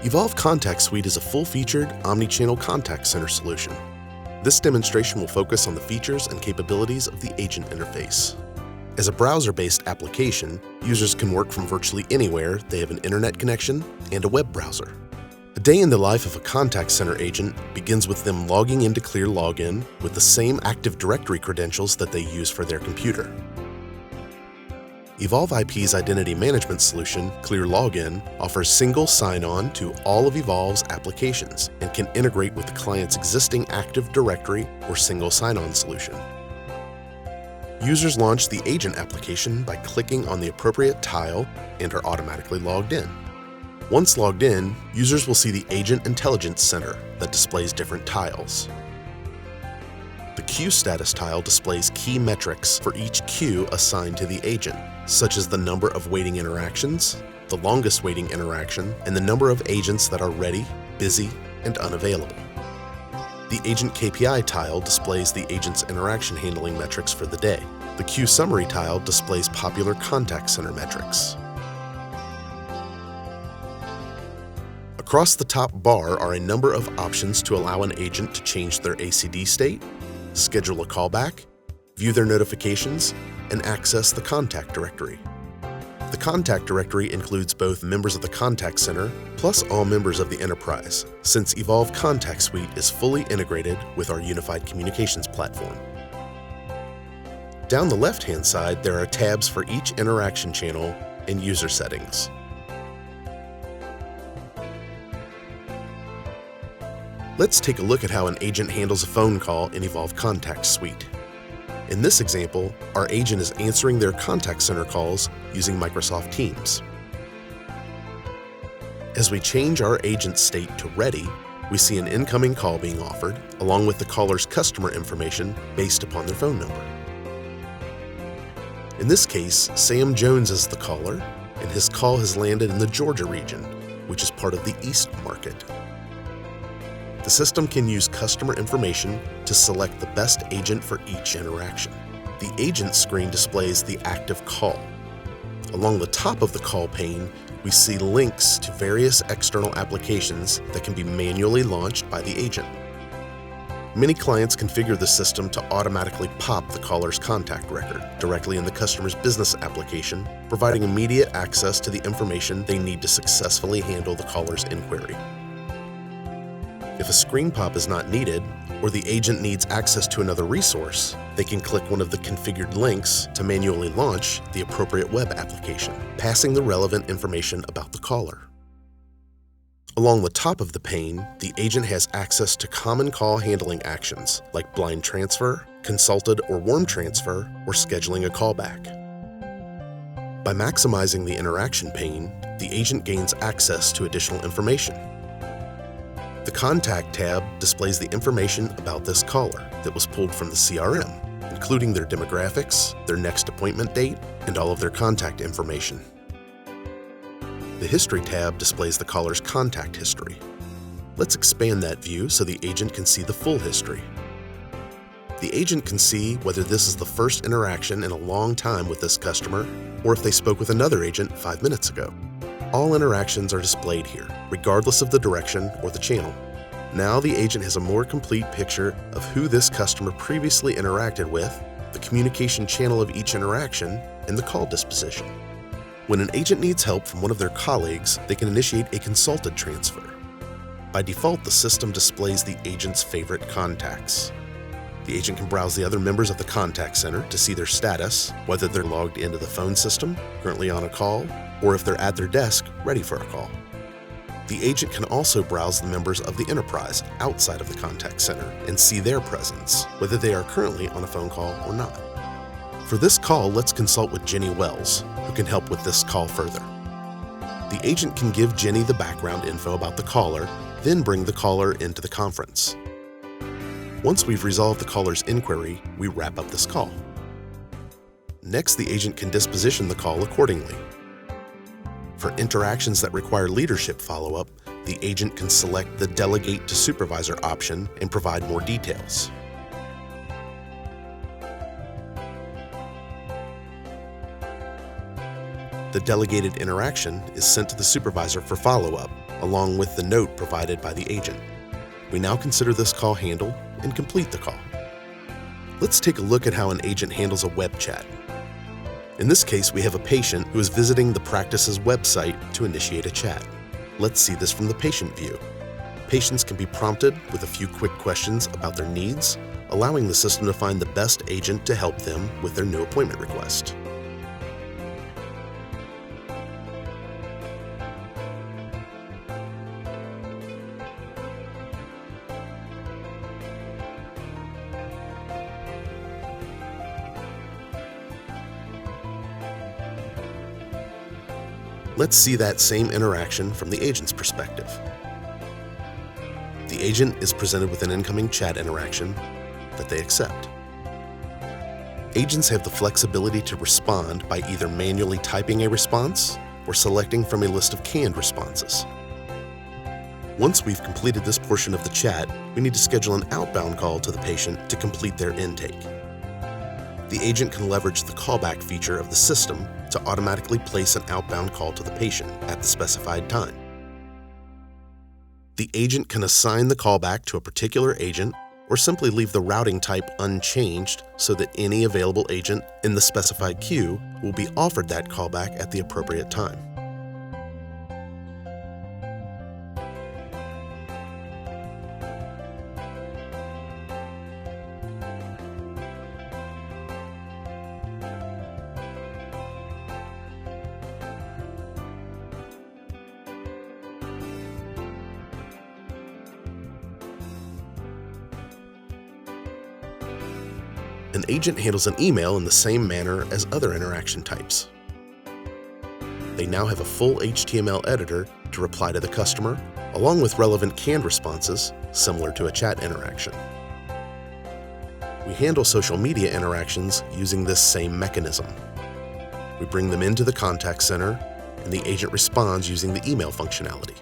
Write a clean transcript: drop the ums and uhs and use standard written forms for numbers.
Evolve Contact Suite is a full-featured, omnichannel contact center solution. This demonstration will focus on the features and capabilities of the agent interface. As a browser-based application, users can work from virtually anywhere they have an internet connection and a web browser. A day in the life of a contact center agent begins with them logging into Clear Login with the same Active Directory credentials that they use for their computer. Evolve IP's identity management solution, Clear Login, offers single sign-on to all of Evolve's applications and can integrate with the client's existing Active Directory or single sign-on solution. Users launch the agent application by clicking on the appropriate tile and are automatically logged in. Once logged in, users will see the Agent Intelligence Center that displays different tiles. The queue status tile displays key metrics for each queue assigned to the agent, such as the number of waiting interactions, the longest waiting interaction, and the number of agents that are ready, busy, and unavailable. The Agent KPI tile displays the agent's interaction handling metrics for the day. The queue summary tile displays popular contact center metrics. Across the top bar are a number of options to allow an agent to change their ACD state, schedule a callback, view their notifications, and access the contact directory. The contact directory includes both members of the contact center plus all members of the enterprise, since Evolve Contact Suite is fully integrated with our unified communications platform. Down the left-hand side, there are tabs for each interaction channel and user settings. Let's take a look at how an agent handles a phone call in Evolve Contact Suite. In this example, our agent is answering their contact center calls using Microsoft Teams. As we change our agent state to ready, we see an incoming call being offered, along with the caller's customer information based upon their phone number. In this case, Sam Jones is the caller, and his call has landed in the Georgia region, which is part of the East Market. The system can use customer information to select the best agent for each interaction. The agent screen displays the active call. Along the top of the call pane, we see links to various external applications that can be manually launched by the agent. Many clients configure the system to automatically pop the caller's contact record directly in the customer's business application, providing immediate access to the information they need to successfully handle the caller's inquiry. If a screen pop is not needed, or the agent needs access to another resource, they can click one of the configured links to manually launch the appropriate web application, passing the relevant information about the caller. Along the top of the pane, the agent has access to common call handling actions like blind transfer, consulted or warm transfer, or scheduling a callback. By maximizing the interaction pane, the agent gains access to additional information. The Contact tab displays the information about this caller that was pulled from the CRM, including their demographics, their next appointment date, and all of their contact information. The History tab displays the caller's contact history. Let's expand that view so the agent can see the full history. The agent can see whether this is the first interaction in a long time with this customer, or if they spoke with another agent 5 minutes ago. All interactions are displayed here, regardless of the direction or the channel. Now the agent has a more complete picture of who this customer previously interacted with, the communication channel of each interaction, and the call disposition. When an agent needs help from one of their colleagues, they can initiate a consulted transfer. By default, the system displays the agent's favorite contacts. The agent can browse the other members of the contact center to see their status, whether they're logged into the phone system, currently on a call, or if they're at their desk, ready for a call. The agent can also browse the members of the enterprise outside of the contact center and see their presence, whether they are currently on a phone call or not. For this call, let's consult with Jenny Wells, who can help with this call further. The agent can give Jenny the background info about the caller, then bring the caller into the conference. Once we've resolved the caller's inquiry, we wrap up this call. Next, the agent can disposition the call accordingly. For interactions that require leadership follow-up, the agent can select the Delegate to Supervisor option and provide more details. The delegated interaction is sent to the supervisor for follow-up, along with the note provided by the agent. We now consider this call handled and complete the call. Let's take a look at how an agent handles a web chat. In this case, we have a patient who is visiting the practice's website to initiate a chat. Let's see this from the patient view. Patients can be prompted with a few quick questions about their needs, allowing the system to find the best agent to help them with their new appointment request. Let's see that same interaction from the agent's perspective. The agent is presented with an incoming chat interaction that they accept. Agents have the flexibility to respond by either manually typing a response or selecting from a list of canned responses. Once we've completed this portion of the chat, we need to schedule an outbound call to the patient to complete their intake. The agent can leverage the callback feature of the system to automatically place an outbound call to the patient at the specified time. The agent can assign the callback to a particular agent or simply leave the routing type unchanged so that any available agent in the specified queue will be offered that callback at the appropriate time. An agent handles an email in the same manner as other interaction types. They now have a full HTML editor to reply to the customer, along with relevant canned responses, similar to a chat interaction. We handle social media interactions using this same mechanism. We bring them into the contact center, and the agent responds using the email functionality.